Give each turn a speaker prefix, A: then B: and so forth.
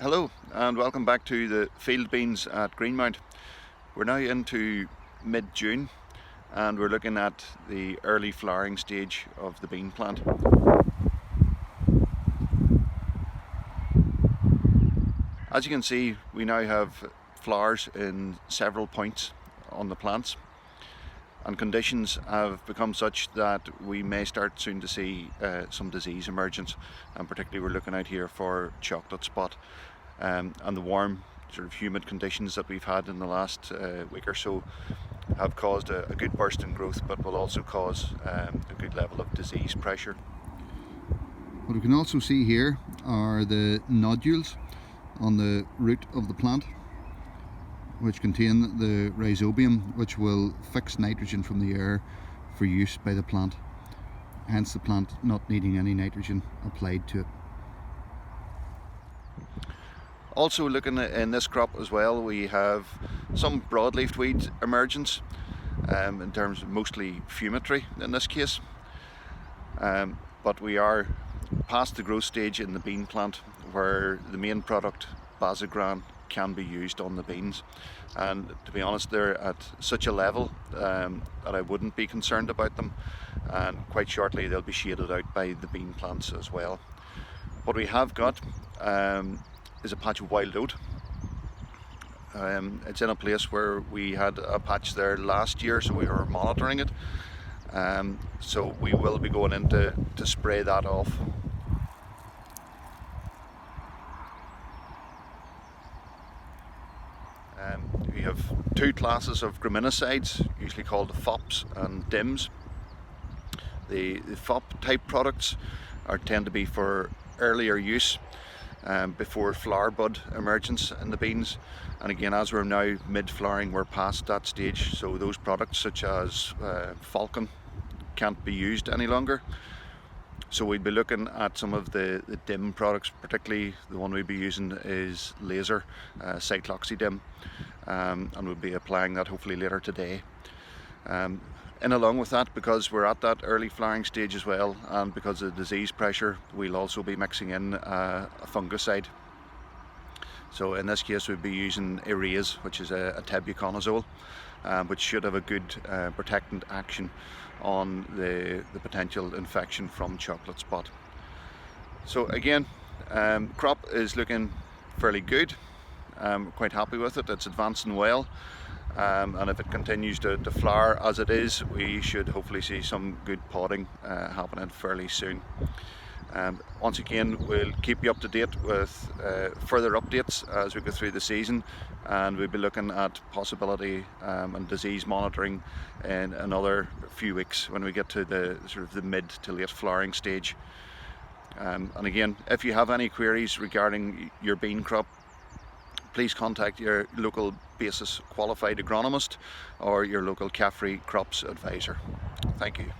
A: Hello and welcome back to the field beans at Greenmount. We're now into mid-June and we're looking at the early flowering stage of the bean plant. As you can see, we now have flowers in several points on the plants, and conditions have become such that we may start soon to see some disease emergence, and particularly we're looking out here for chocolate spot, and the warm sort of humid conditions that we've had in the last week or so have caused a good burst in growth, but will also cause a good level of disease pressure.
B: What we can also see here are the nodules on the root of the plant, which contain the rhizobium, which will fix nitrogen from the air for use by the plant, hence the plant not needing any nitrogen applied to it.
A: Also looking in this crop as well, we have some broadleaf weed emergence, in terms of mostly fumitory in this case, but we are past the growth stage in the bean plant where the main product, Bazagran, can be used on the beans, and to be honest they're at such a level that I wouldn't be concerned about them, and quite shortly they'll be shaded out by the bean plants as well. What we have got is a patch of wild oat. It's in a place where we had a patch there last year, so we were monitoring it, so we will be going in to spray that off. We have two classes of graminicides, usually called fops and dims. The fop type products tend to be for earlier use, before flower bud emergence in the beans, and again, as we're now mid-flowering, we're past that stage, so those products such as Falcon can't be used any longer. So we'd be looking at some of the dim products, particularly the one we'd be using is laser cycloxydim, and we'll be applying that hopefully later today. In along with that, because we're at that early flowering stage as well, and because of the disease pressure, we'll also be mixing in a fungicide. So in this case we'll be using Erase, which is a tebuconazole, which should have a good protectant action on the potential infection from chocolate spot. So again, crop is looking fairly good. I'm quite happy with it. It's advancing well, and if it continues to flower as it is, we should hopefully see some good podding happening fairly soon. Once again, we'll keep you up to date with further updates as we go through the season, and we'll be looking at possibility and disease monitoring in another few weeks when we get to the sort of the mid to late flowering stage. And again, if you have any queries regarding your bean crop, please contact your local basis qualified agronomist or your local CAFRE crops advisor. Thank you.